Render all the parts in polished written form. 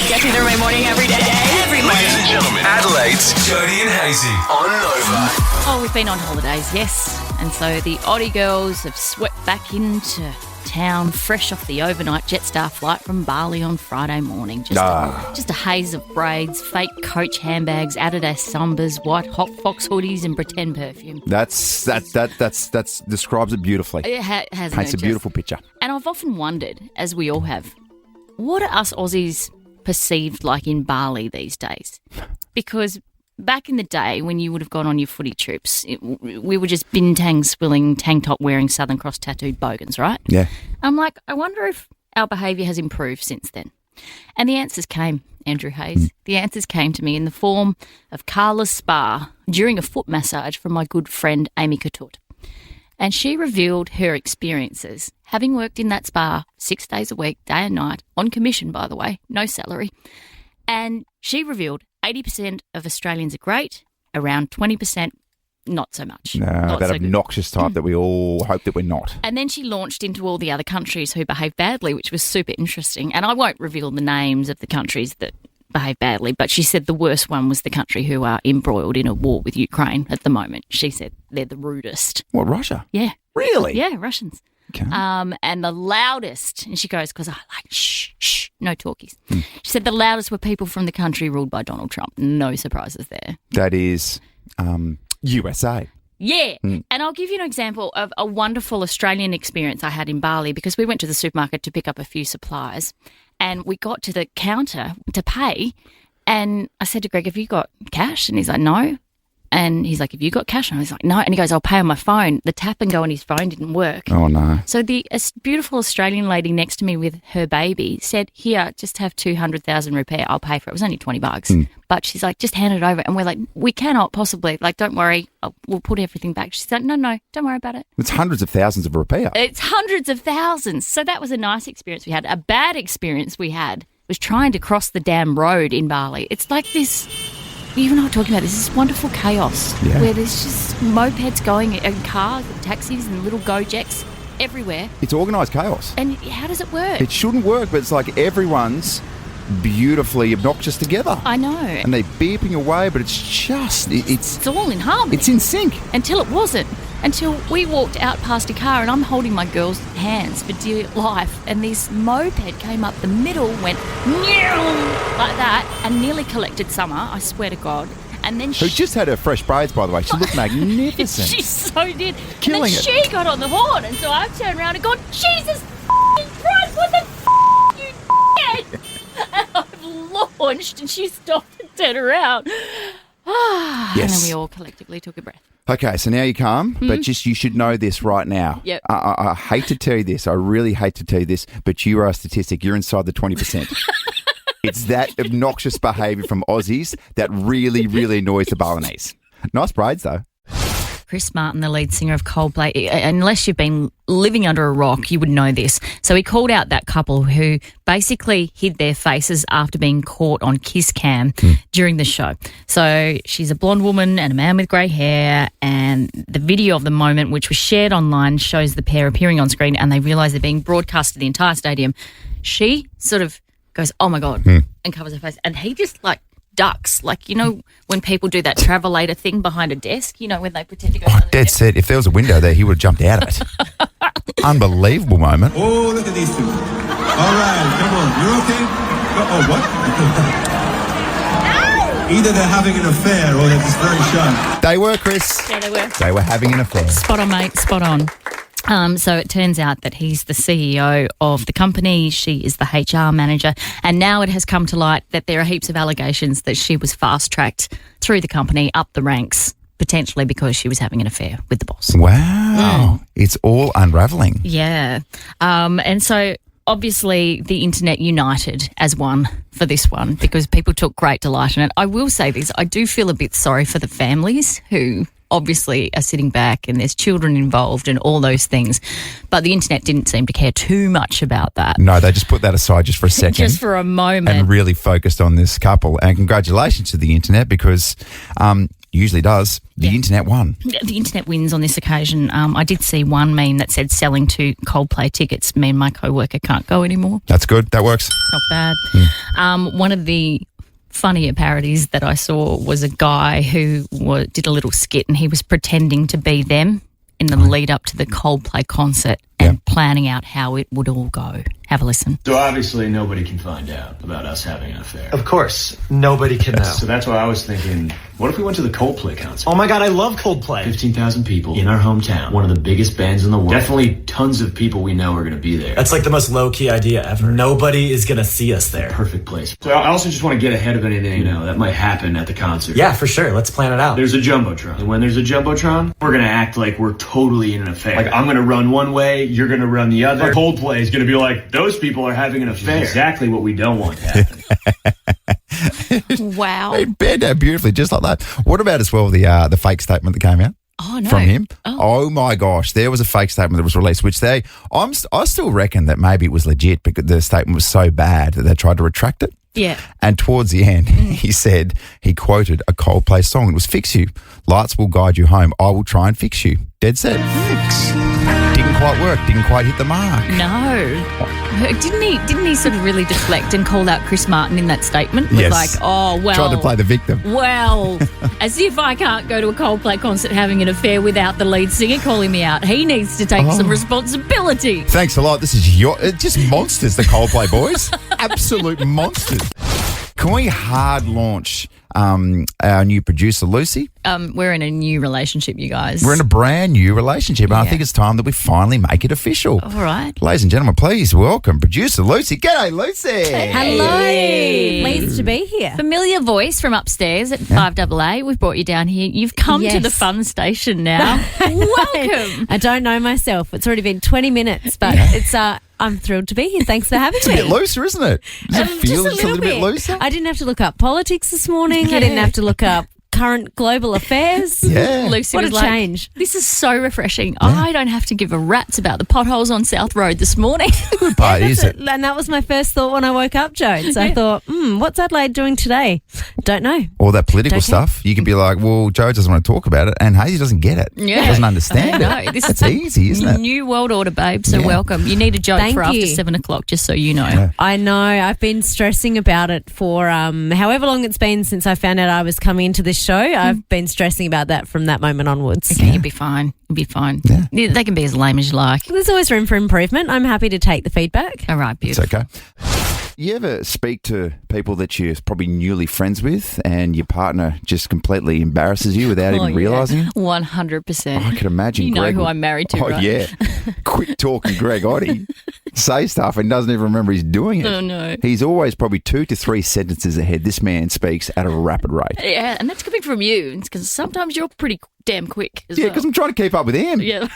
Gets me through my morning every day. Every morning. Ladies and gentlemen, Adelaide's Jodie and Hazy on Nova. Oh, we've been on holidays, yes. And so the Aussie girls have swept back into town fresh off the overnight Jetstar flight from Bali on Friday morning. Just a haze of braids, fake Coach handbags, Adidas Sambas, white Hot Fox hoodies and pretend perfume. That describes it beautifully. It has Paints a beautiful picture. And I've often wondered, as we all have, what are us Aussies perceived like in Bali these days? Because back in the day when you would have gone on your footy trips, we were just bintang swilling, tank top wearing Southern Cross tattooed bogans, right? Yeah. I'm like, I wonder if our behaviour has improved since then. And the answers came, Andrew Hayes. The answers came to me in the form of Carla's spa during a foot massage from my good friend Amy Katut. And she revealed her experiences, having worked in that spa 6 days a week, day and night, on commission, by the way, no salary. And she revealed 80% of Australians are great, around 20% not so much. No, Not that so obnoxious type that we all hope that we're not. And then she launched into all the other countries who behave badly, which was super interesting. And I won't reveal the names of the countries that behave badly, but she said the worst one was the country who are embroiled in a war with Ukraine at the moment. She said they're the rudest. What, Russia? Yeah. Really? Yeah, Russians. Okay. And the loudest, and she goes, because I like shh, no talkies. She said the loudest were people from the country ruled by Donald Trump. No surprises there. That is USA. Yeah. And I'll give you an example of a wonderful Australian experience I had in Bali, because we went to the supermarket to pick up a few supplies and we got to the counter to pay, and I said to Greg, have you got cash? And he's like, no. And he's like, have you got cash? And I was like, no. And he goes, I'll pay on my phone. The tap and go on his phone didn't work. Oh, no. So the beautiful Australian lady next to me with her baby said, here, just have 200,000 rupiah. I'll pay for it. It was only $20. But she's like, just hand it over. And we're like, we cannot possibly. Like, don't worry. We'll put everything back. She's like, no, don't worry about it. It's hundreds of thousands of rupiah. It's hundreds of thousands. So that was a nice experience we had. A bad experience we had was trying to cross the damn road in Bali. It's like this... You and I were talking about this wonderful chaos where there's just mopeds going and cars and taxis and little Gojeks everywhere. It's organised chaos. And how does it work? It shouldn't work, but it's like everyone's beautifully obnoxious together. I know. And they're beeping away, but it's just... It's all in harmony. It's in sync. Until it wasn't. Until we walked out past a car and I'm holding my girl's hands for dear life, and this moped came up the middle, went like that, and nearly collected Summer, I swear to God. And then Who just had her fresh braids, by the way. She looked magnificent. She so did. Killing and then it. she got on the horn, and so I turned around and gone, Jesus Christ, what the you did? And I've launched, and she stopped and turned around. Yes. And then we all collectively took a breath. Okay, so now you're calm, but just you should know this right now. Yep. I hate to tell you this. I really hate to tell you this, but you are a statistic. You're inside the 20%. It's that obnoxious behaviour from Aussies that really, really annoys the Balinese. Nice braids, though. Chris Martin, the lead singer of Coldplay, unless you've been living under a rock, you would know this. So he called out that couple who basically hid their faces after being caught on kiss cam during the show. So she's a blonde woman and a man with grey hair, and the video of the moment, which was shared online, shows the pair appearing on screen, and they realise they're being broadcast to the entire stadium. She sort of goes, oh my God, and covers her face, and he just ducks, like, you know, when people do that travelator thing behind a desk, you know, when they pretend to go behind the Dead desk. set. If there was a window there, he would have jumped out of it. Unbelievable moment. Oh, look at these two. All right, come on. You're okay? Oh, what? Either they're having an affair or they're just very shy. They were, Chris. Yeah, they were. They were having an affair. Spot on, mate. Spot on. So it turns out that he's the CEO of the company. She is the HR manager. And now it has come to light that there are heaps of allegations that she was fast-tracked through the company up the ranks, potentially because she was having an affair with the boss. Wow. It's all unravelling. Yeah. And so obviously the internet united as one for this one because people took great delight in it. I will say this, I do feel a bit sorry for the families who obviously are sitting back and there's children involved and all those things. But the internet didn't seem to care too much about that. No, they just put that aside just for a second. Just for a moment. And really focused on this couple. And congratulations to the internet because usually does. The internet won. The internet wins on this occasion. I did see one meme that said selling 2 Coldplay tickets. Me and my co-worker can't go anymore. That's good. That works. Not bad. One of the funnier parodies that I saw was a guy who did a little skit and he was pretending to be them in the lead up to the Coldplay concert and planning out how it would all go. Have a listen. So obviously nobody can find out about us having an affair. Of course, nobody can know. So that's why I was thinking, what if we went to the Coldplay concert? Oh my God, I love Coldplay. 15,000 people in our hometown. One of the biggest bands in the world. Definitely tons of people we know are going to be there. That's like the most low-key idea ever. Nobody is going to see us there. Perfect place. So I also just want to get ahead of anything, that might happen at the concert. Yeah, for sure. Let's plan it out. There's a Jumbotron. And when there's a Jumbotron, we're going to act like we're totally in an affair. Like, I'm going to run one way, you're going to run the other. Coldplay is going to be like, those people are having an affair. Exactly what we don't want to happen. Wow. It bed out beautifully, just like that. What about as well the fake statement that came out? Oh, no. From him. Oh my gosh, there was a fake statement that was released, which I still reckon that maybe it was legit because the statement was so bad that they tried to retract it. Yeah. And towards the end, he quoted a Coldplay song. It was "Fix You. Lights will guide you home. I will try and fix you." Dead set. Didn't quite work. Didn't quite hit the mark. No. Didn't he sort of really deflect and call out Chris Martin in that statement? With Yes. like, oh, well. Tried to play the victim. Well, as if I can't go to a Coldplay concert having an affair without the lead singer calling me out. He needs to take some responsibility. Thanks a lot. This is just monsters, the Coldplay boys. Absolute monsters. Can we hard launch our new producer, Lucy? We're in a new relationship, you guys. We're in a brand new relationship, and I think it's time that we finally make it official. All right. Ladies and gentlemen, please welcome producer Lucy. G'day, Lucy. Hello. Pleased to be here. Familiar voice from upstairs at 5AA. We've brought you down here. You've come to the fun station now. Welcome. I don't know myself. It's already been 20 minutes, but it's I'm thrilled to be here. Thanks for having It's me. a bit looser, isn't it? Does it feel Just it's a little bit looser? I didn't have to look up politics this morning. I didn't have to look up current global affairs. Yeah. Lucy What was a like, change. this is so refreshing. I don't have to give a rat's about the potholes on South Road this morning. Good part, is it? And that was my first thought when I woke up, Jodes. I thought, what's Adelaide doing today? Don't know. All that political Don't care. stuff, you could be like, well, Joe doesn't want to talk about it, and Hazy doesn't get it. Yeah. Doesn't understand No, it. this It's is easy, isn't it? New world order, babe. So Yeah. welcome. You need a joke Thank for after you. 7 o'clock, just so you know. Yeah. I know. I've been stressing about it for however long it's been since I found out I was coming into this show. I've been stressing about that from that moment onwards. Okay, you'll be fine. You'll be fine. Yeah. They can be as lame as you like. There's always room for improvement. I'm happy to take the feedback. All right, It's beautiful. okay. You ever speak to people that you're probably newly friends with and your partner just completely embarrasses you without even realising it? 100%. I can imagine You know Greg who would- I'm married to, Oh, right? yeah. Quick talking Greg Oddie. Say stuff and doesn't even remember he's doing it. Oh, no. He's always probably 2 to 3 sentences ahead. This man speaks at a rapid rate. Yeah, and that's coming from you because sometimes you're pretty damn quick as Yeah, well. because I'm trying to keep up with him. Yeah.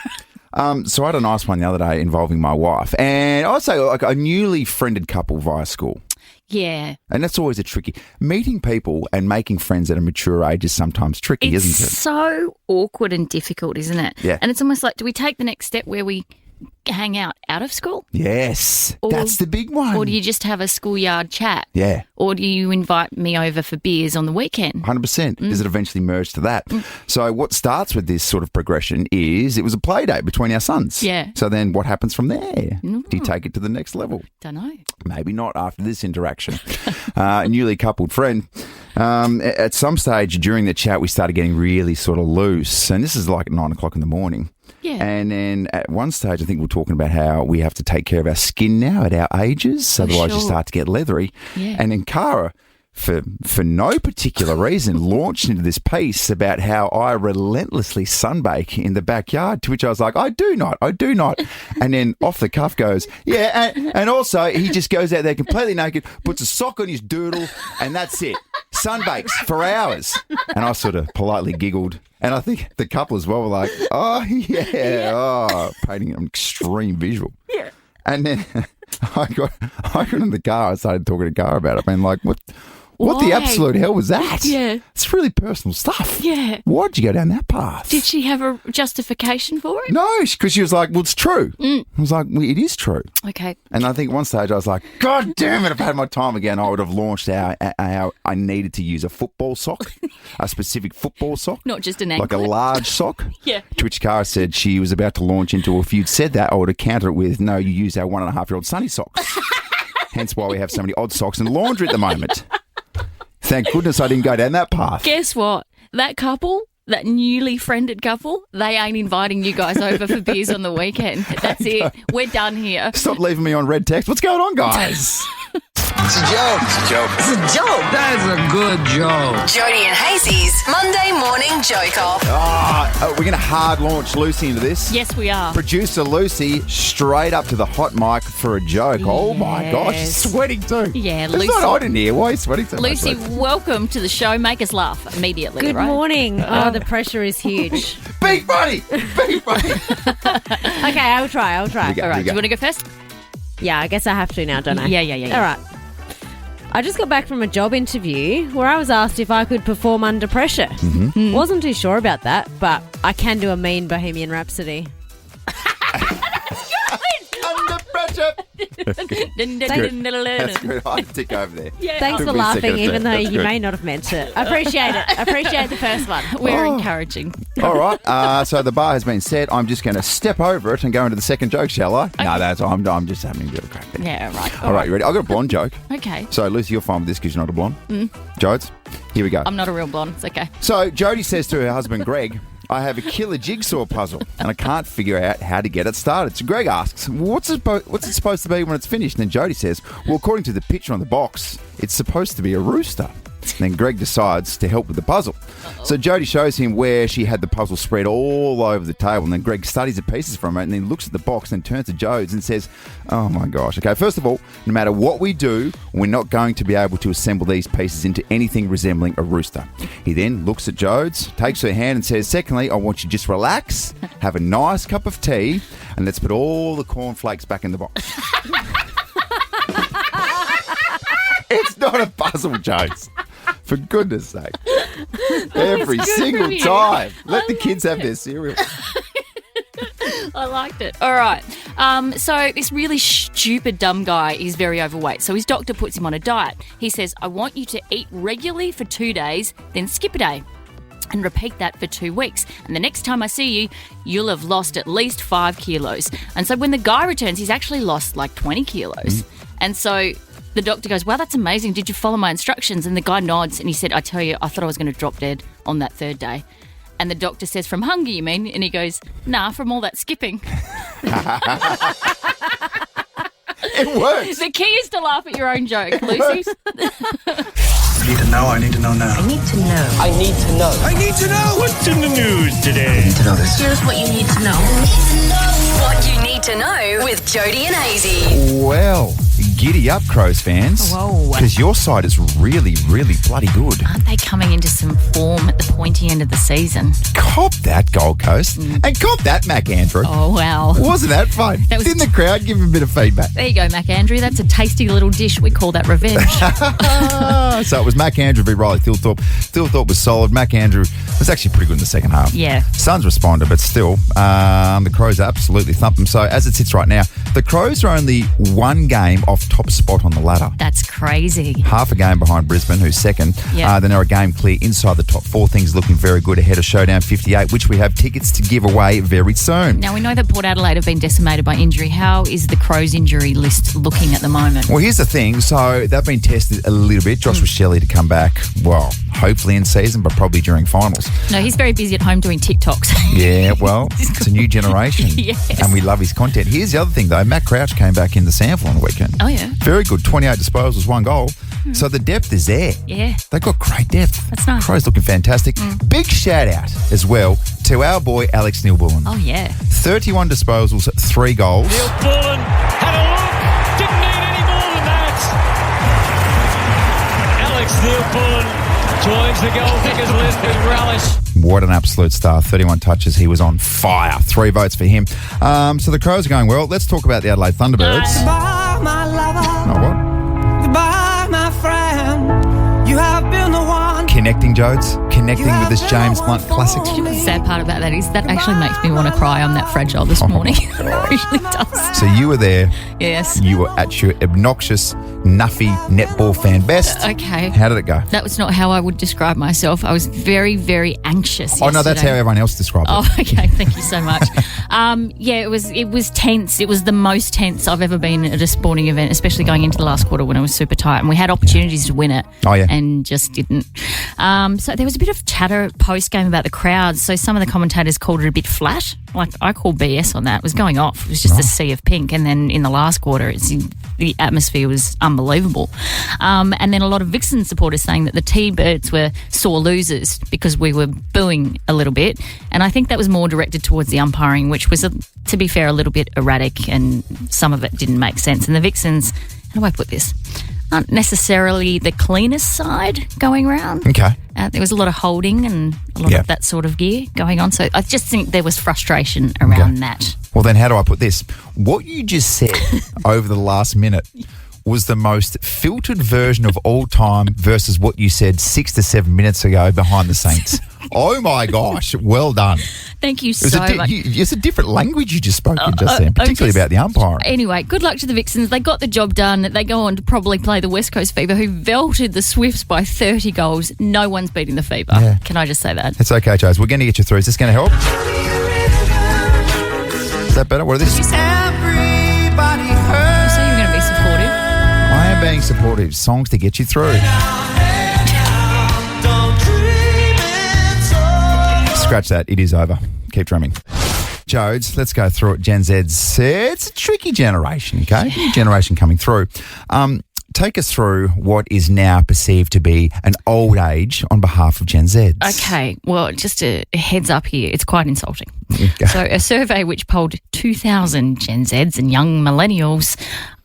So I had a nice one the other day involving my wife. And I'd say like a newly friended couple via school. Yeah. And that's always a tricky. Meeting people and making friends at a mature age is sometimes tricky, It's isn't it? so awkward and difficult, isn't it? Yeah. And it's almost like, do we take the next step where we hang out of school? Yes. Or- That's the big one. Or do you just have a schoolyard chat? Yeah. Or do you invite me over for beers on the weekend? 100%. Does it eventually merge to that? So what starts with this sort of progression is it was a play date between our sons. Yeah. So then what happens from there? Do you take it to the next level? Don't know. Maybe not after this interaction. Newly coupled friend. At some stage during the chat, we started getting really sort of loose. And this is like at 9 o'clock in the morning. Yeah. And then at one stage, I think we're talking about how we have to take care of our skin now at our ages. Otherwise, you sure. start to get leathery. Yeah. And then Cara, for no particular reason, launched into this piece about how I relentlessly sunbake in the backyard, to which I was like, I do not. And then off the cuff goes, yeah, and also he just goes out there completely naked, puts a sock on his doodle, and that's it. Sunbakes for hours. And I sort of politely giggled. And I think the couple as well were like, oh, yeah. Painting an extreme visual. Yeah. And then I got in the car. I started talking to Cara about it. I mean, like, what the Why? absolute hell was that? Yeah. It's really personal stuff. Yeah. Why'd you go down that path? Did she have a justification for it? No, because she was like, well, it's true. I was like, well, it is true. Okay. And I think at one stage I was like, God damn it, if I had my time again, I would have launched how I needed to use a football sock, a specific football sock. Not just an Like a anklet. large sock. Yeah. To which Cara said she was about to launch into, if you'd said that, I would have countered it with, no, you use our 1.5-year-old Sunny socks. Hence why we have so many odd socks and laundry at the moment. Thank goodness I didn't go down that path. Guess what? That couple, that newly friended couple, they ain't inviting you guys over for beers on the weekend. That's it. We're done here. Stop leaving me on red text. What's going on, guys? It's a joke. It's a joke. It's a joke. That's a good joke. Jodie and Hazy's Monday morning joke off. We're going to hard launch Lucy into this. Yes, we are. Producer Lucy straight up to the hot mic for a joke. Oh my gosh, she's sweating too. Yeah, It's Lucy. not hot in here. Why are you sweating so Lucy, much? welcome to the show. Make us laugh immediately. Good right? morning. Oh, the pressure is huge. Big buddy. Big buddy. Okay, I'll try. Here we go, All right, here we do you go. want to go first? Yeah, I guess I have to now, don't I? Yeah. All right. I just got back from a job interview where I was asked if I could perform under pressure. Mm-hmm. Wasn't too sure about that, but I can do a mean Bohemian Rhapsody. Under pressure. That's good. I tick over there. Thanks Took for me a laughing, second to even though that's you good. may not have meant it. I appreciate it. I appreciate the first one. We're encouraging. All right. So the bar has been set. I'm just going to step over it and go into the second joke, shall I? No, I'm just having a bit of a crack there. Yeah, right. All right, you ready? I've got a blonde joke. Okay. So, Lucy, you're fine with this because you're not a blonde. Jodes, here we go. I'm not a real blonde. It's okay. So, Jodie says to her husband, Greg, I have a killer jigsaw puzzle and I can't figure out how to get it started. So Greg asks, what's it supposed to be when it's finished? And then Jodie says, well, according to the picture on the box, it's supposed to be a rooster. Then Greg decides to help with the puzzle. So Jodie shows him where she had the puzzle spread all over the table. And then Greg studies the pieces for a moment and then looks at the box and turns to Jodes and says, oh my gosh. Okay, first of all, no matter what we do, we're not going to be able to assemble these pieces into anything resembling a rooster. He then looks at Jodes, takes her hand and says, secondly, I want you to just relax, have a nice cup of tea, and let's put all the cornflakes back in the box. It's not a puzzle, Jodes. For goodness sake. Every good single of you. time. Let the I kids have liked their cereal. I liked it. All right. So this really stupid, dumb guy is very overweight. So his doctor puts him on a diet. He says, I want you to eat regularly for 2 days, then skip a day. And repeat that for 2 weeks. And the next time I see you, you'll have lost at least 5 kilos. And so when the guy returns, he's actually lost like 20 kilos. And so the doctor goes, wow, that's amazing. Did you follow my instructions? And the guy nods and he said, I tell you, I thought I was going to drop dead on that 3rd day. And the doctor says, from hunger, you mean? And he goes, nah, from all that skipping. It works. The key is to laugh at your own joke, Lucy. I need to know. I need to know now. I need to know. I need to know. I need to know. What's in the news today? I need to know this. Here's what you need to know. What you need to know with Jodie and Hazy. Well, giddy up, Crows fans. Whoa. Because your side is really, really bloody good. Aren't they coming into some form at the pointy end of the season? Cop that, Gold Coast. And cop that, Mac Andrew. Oh, wow. Wasn't that fun? That was Didn't the crowd give him a bit of feedback? There you go, Mac Andrew. That's a tasty little dish. We call that revenge. So it was Mac Andrew v Riley Thilthorpe. Thilthorpe was solid. Mac Andrew was actually pretty good in the second half. Yeah. Suns responded, but still, the Crows absolutely thumped them. So as it sits right now, the Crows are only 1 game off top spot on the ladder. That's crazy. Half a game behind Brisbane, who's second. Yeah. Then they're a game clear inside the top 4. Things looking very good ahead of Showdown 58, which we have tickets to give away very soon. Now, we know that Port Adelaide have been decimated by injury. How is the Crows injury list looking at the moment? Well, here's the thing. So they've been tested a little bit. Josh Shelley to come back, well, hopefully in season, but probably during finals. No, he's very busy at home doing TikToks. Yeah, well, it's a new generation. Yes. And we love his content. Here's the other thing, though. Matt Crouch came back in the sample on the weekend. Oh, yeah. Very good. 28 disposals, 1 goal. So the depth is there. Yeah. They've got great depth. That's nice. Crows looking fantastic. Big shout out as well to our boy Alex Neil-Bullen. Oh, yeah. 31 disposals, 3 goals. Bullen had a look. Didn't need any more than that. Alex Neil-Bullen joins the goal kickers list with relish. What an absolute star. 31 touches. He was on fire. 3 votes for him. So the Crows are going well. Let's talk about the Adelaide Thunderbirds. Goodbye, my lover. Oh, what? Goodbye, my friend. You have been the one. Connecting, Jodes. connecting with this James Blunt classic. Do you know the sad part about that is that actually makes me want to cry. I'm that fragile this morning. It really does. So you were there. Yes. You were at your obnoxious, nuffy netball fan best. Okay. How did it go? That was not how I would describe myself. I was very, very anxious. Oh, no, that's how yesterday. everyone else described it. Oh, okay. Thank you so much. Yeah, it was tense. It was the most tense I've ever been at a sporting event, especially going into the last quarter when it was super tight. And we had opportunities to win it. Oh, yeah. And just didn't. So there was a bit of chatter post-game about the crowds. So some of the commentators called it a bit flat. Like, I called BS on that. It was going off. It was just a sea of pink. And then in the last quarter, the atmosphere was unbelievable. And then a lot of Vixen supporters saying that the T-Birds were sore losers because we were booing a little bit. And I think that was more directed towards the umpiring, which was, to be fair, a little bit erratic, and some of it didn't make sense. And the Vixens, how do I put this, aren't necessarily the cleanest side going round. Okay. There was a lot of holding and a lot of that sort of gear going on. So I just think there was frustration around that. Well, then how do I put this? What you just said over the last minute was the most filtered version of all time versus what you said 6 to 7 minutes ago behind the Saints. Oh, my gosh. Well done. Thank you so much. It's a different language you just spoke in just then, particularly about the umpiring. Anyway, good luck to the Vixens. They got the job done. They go on to probably play the West Coast Fever, who belted the Swifts by 30 goals. No one's beating the Fever. Yeah. Can I just say that? It's okay, Jodes. We're going to get you through. Is this going to help? Is that better? What are this? Everybody heard. You say you're going to be supportive. I am being supportive. Songs to get you through. Scratch that. It is over. Keep drumming. Jodes, let's go through it. Gen Z's, it's a tricky generation, okay? New generation coming through. Take us through what is now perceived to be an old age on behalf of Gen Z's. Okay, well, just a heads up here, it's quite insulting. Okay. So a survey which polled 2,000 Gen Zs and young millennials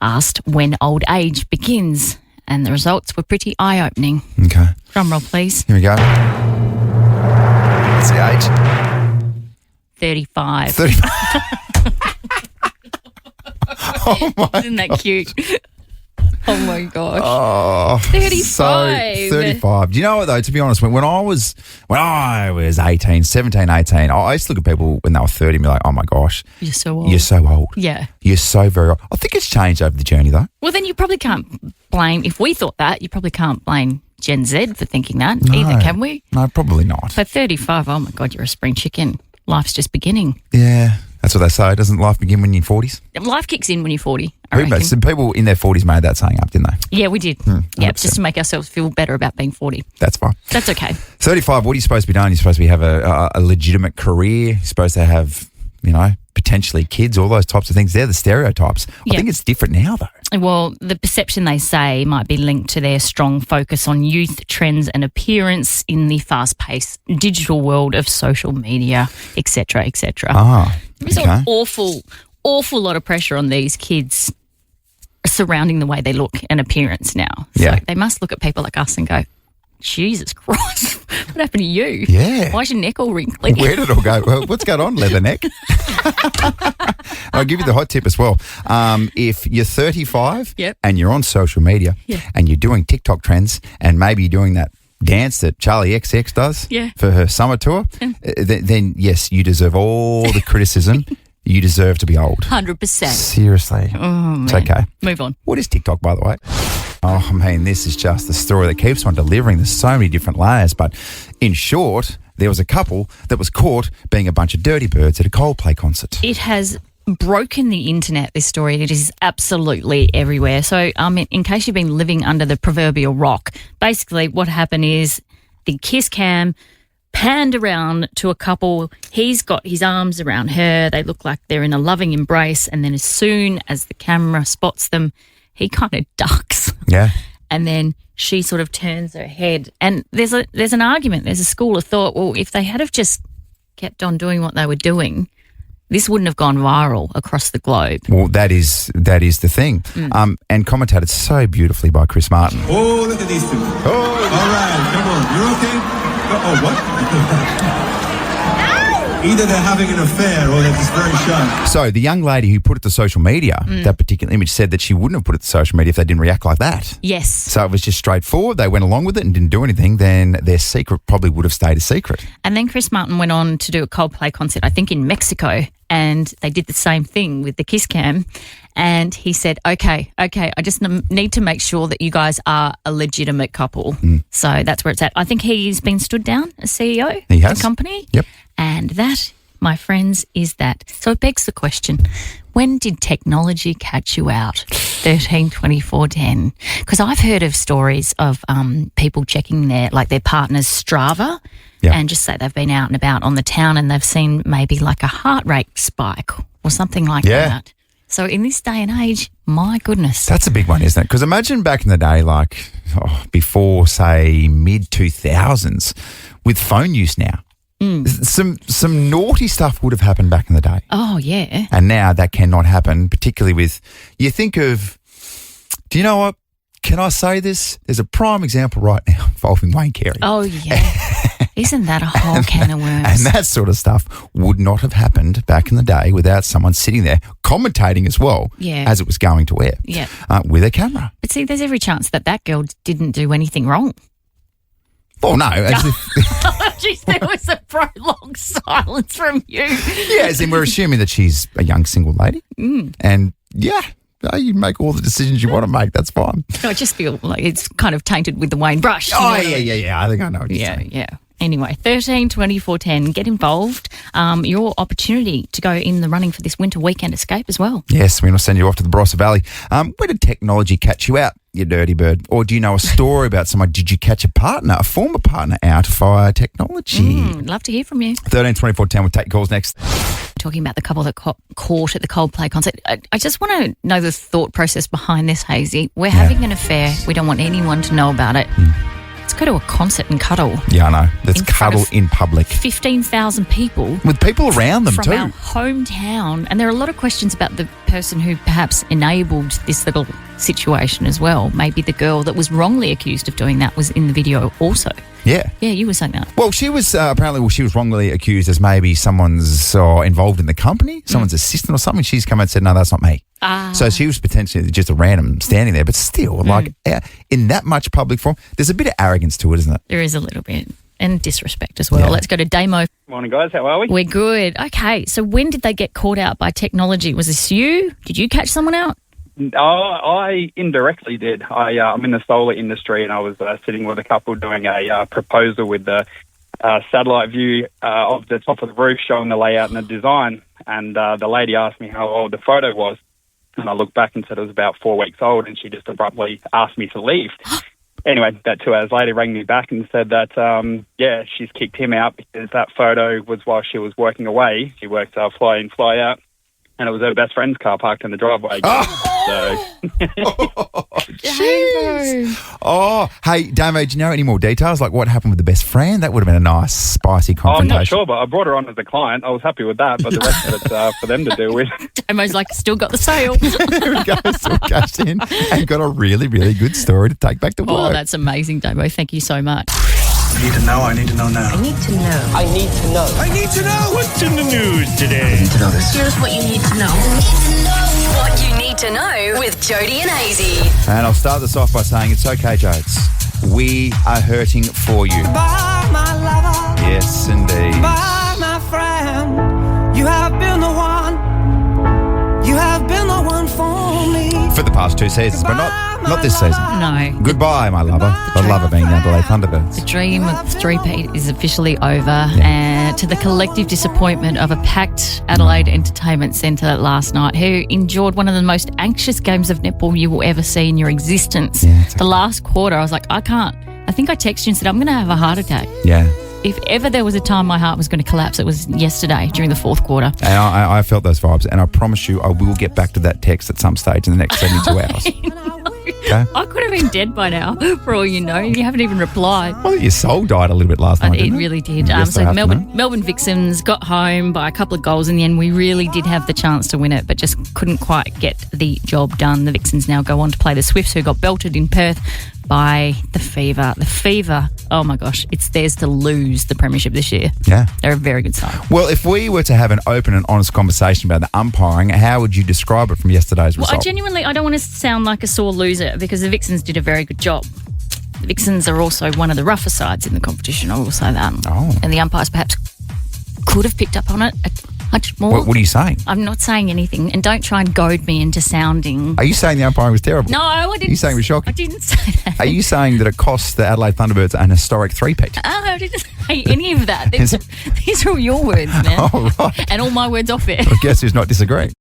asked when old age begins, and the results were pretty eye-opening. Okay. Drum roll, please. Here we go. What's the age? 35. 35. Oh, my Isn't that cute? Oh, my gosh. Oh, 35. So 35. Do you know what, though? To be honest, when I was 18, 17, 18, I used to look at people when they were 30 and be like, oh, my gosh. You're so old. You're so old. Yeah. You're so very old. I think it's changed over the journey, though. Well, then you probably can't blame, if we thought that, you probably can't blame Gen Z for thinking that either, can we? No, probably not. So 35, oh, my God, you're a spring chicken. Life's just beginning. Yeah. That's what they say. Doesn't life begin when you're in 40s? Life kicks in when you're 40, I reckon. Some people in their 40s made that saying up, didn't they? Yeah, we did. Yeah, just to make ourselves feel better about being 40. That's fine. That's okay. 35, what are you supposed to be doing? You're supposed to have a legitimate career. You're supposed to have, potentially kids, all those types of things. They're the stereotypes. I think it's different now, though. Well, the perception, they say, might be linked to their strong focus on youth trends and appearance in the fast-paced digital world of social media, etc., etc. Ah, There's an awful lot of pressure on these kids surrounding the way they look and appearance now. So they must look at people like us and go, Jesus Christ, what happened to you? Yeah. Why is your neck all wrinkly? Where did it all go? Well, what's going on, leather neck? I'll give you the hot tip as well. If you're 35 and you're on social media and you're doing TikTok trends and maybe you're doing that dance that Charlie XX does for her summer tour, then yes, you deserve all the criticism. You deserve to be old. 100%. Seriously. Oh, it's okay. Move on. What is TikTok, by the way? Oh, this is just the story that keeps on delivering. There's so many different layers. But in short, there was a couple that was caught being a bunch of dirty birds at a Coldplay concert. It has broken the internet, this story. It is absolutely everywhere. So, in case you've been living under the proverbial rock, basically what happened is the kiss cam panned around to a couple. He's got his arms around her. They look like they're in a loving embrace. And then as soon as the camera spots them, he kind of ducks. Yeah. And then she sort of turns her head. And there's an argument. There's a school of thought, well, if they had have just kept on doing what they were doing, this wouldn't have gone viral across the globe. Well, that is the thing. And commentated so beautifully by Chris Martin. Oh, look at these two. All right, come on. You're okay? Oh, what? Either they're having an affair or they're just very shy. So the young lady who put it to social media, that particular image, said that she wouldn't have put it to social media if they didn't react like that. Yes. So it was just straightforward. They went along with it and didn't do anything. Then their secret probably would have stayed a secret. And then Chris Martin went on to do a Coldplay concert, I think in Mexico, and they did the same thing with the kiss cam. And he said, okay, I just need to make sure that you guys are a legitimate couple. So that's where it's at. I think he's been stood down as CEO He of has. the company. Yep. And that, my friends, is that. So it begs the question, when did technology catch you out? 13, 24, 10. Because I've heard of stories of people checking their partner's Strava and just say they've been out and about on the town and they've seen maybe like a heart rate spike or something like that. So in this day and age, my goodness. That's a big one, isn't it? Because imagine back in the day, before, say, mid-2000s, with phone use now. Some naughty stuff would have happened back in the day. Oh, yeah. And now that cannot happen, particularly with, you think of, do you know what? Can I say this? There's a prime example right now involving Wayne Carey. Oh, yeah. Isn't that a whole can of worms? And that sort of stuff would not have happened back in the day without someone sitting there commentating as well as it was going to air with a camera. But see, there's every chance that girl didn't do anything wrong. Well, no. Jeez, there was a prolonged silence from you. Yeah, as in we're assuming that she's a young single lady. And, you make all the decisions you want to make. That's fine. I just feel like it's kind of tainted with the Wayne brush. Oh, yeah. I think I know what you're saying. Yeah. Anyway, 13, 24, 10, get involved. Your opportunity to go in the running for this winter weekend escape as well. Yes, we're going to send you off to the Barossa Valley. Where did technology catch you out, you dirty bird? Or do you know a story about someone? Did you catch a former partner out via technology? Love to hear from you. 13, 24, 10, we'll take your calls next. Talking about the couple that caught at the Coldplay concert. I just want to know the thought process behind this, Hazy. We're having an affair. We don't want anyone to know about it. Let's go to a concert and cuddle. Yeah, I know. Let's cuddle in public. 15,000 people. With people around them from too. Our hometown. And there are a lot of questions about the person who perhaps enabled this little situation as well. Maybe the girl that was wrongly accused of doing that was in the video also. Yeah. Yeah, you were saying that. Well, she was she was wrongly accused as maybe someone's involved in the company, someone's assistant or something. She's come out and said, no, that's not me. So she was potentially just a random standing there, but still, in that much public forum, there's a bit of arrogance to it, isn't it? There is a little bit. And disrespect as well. Yeah. Let's go to Damo. Morning, guys. How are we? We're good. Okay, so when did they get caught out by technology? Was this you? Did you catch someone out? I indirectly did. I'm in the solar industry, and I was sitting with a couple doing a proposal with the satellite view of the top of the roof, showing the layout and the design. And the lady asked me how old the photo was, and I looked back and said it was about 4 weeks old, and she just abruptly asked me to leave. Anyway, about 2 hours later, rang me back and said that, she's kicked him out because that photo was while she was working away. She worked fly in, fly out, and it was her best friend's car parked in the driveway. Jeez. Oh, hey, Damo, do you know any more details? Like what happened with the best friend? That would have been a nice, spicy confrontation. I'm not sure, but I brought her on as a client. I was happy with that, but the rest of it's for them to deal with. Damo's like, still got the sale. There we go, still cashed in and got a really, really good story to take back to work. Oh, that's amazing, Damo. Thank you so much. I need to know. I need to know now. I need to know. I need to know. I need to know. What's in the news today? I need to know this. Here's what you need to know. What you need to know with Jodie and Hazy. And I'll start this off by saying it's okay, Jodes. We are hurting for you. Bye, my lover. Yes, indeed. Bye, my friend. You have been the one. You have been the one for me. For the past 2 seasons, but not this season. No. Goodbye, my lover. The lover being the Adelaide Thunderbirds. The dream of three-peat is officially over. And to the collective disappointment of a packed Adelaide Entertainment Centre last night, who endured one of the most anxious games of netball you will ever see in your existence. Yeah, the last quarter, I was like, I can't. I think I texted you and said, I'm going to have a heart attack. Yeah. If ever there was a time my heart was going to collapse, it was yesterday during the fourth quarter. And I felt those vibes, and I promise you I will get back to that text at some stage in the next 72 hours. Okay? I could have been dead by now, for all you know. You haven't even replied. Well, your soul died a little bit last night, It really did. So Melbourne Vixens got home by a couple of goals in the end. We really did have the chance to win it, but just couldn't quite get the job done. The Vixens now go on to play the Swifts, who got belted in Perth by the Fever. The Fever, oh my gosh, it's theirs to lose the premiership this year. Yeah. They're a very good side. Well, if we were to have an open and honest conversation about the umpiring, how would you describe it from yesterday's Well, result? I don't want to sound like a sore loser because the Vixens did a very good job. The Vixens are also one of the rougher sides in the competition, I will say that. Oh. And the umpires perhaps could have picked up on it a much more. What are you saying? I'm not saying anything, and don't try and goad me into sounding... Are you saying the umpiring was terrible? No, I didn't. Are you saying it was shocking? I didn't say that. Are you saying that it cost the Adelaide Thunderbirds an historic three-peat? I didn't say any of that. These are all your words, man. Oh, right. And all my words off it. I guess who's not disagreeing?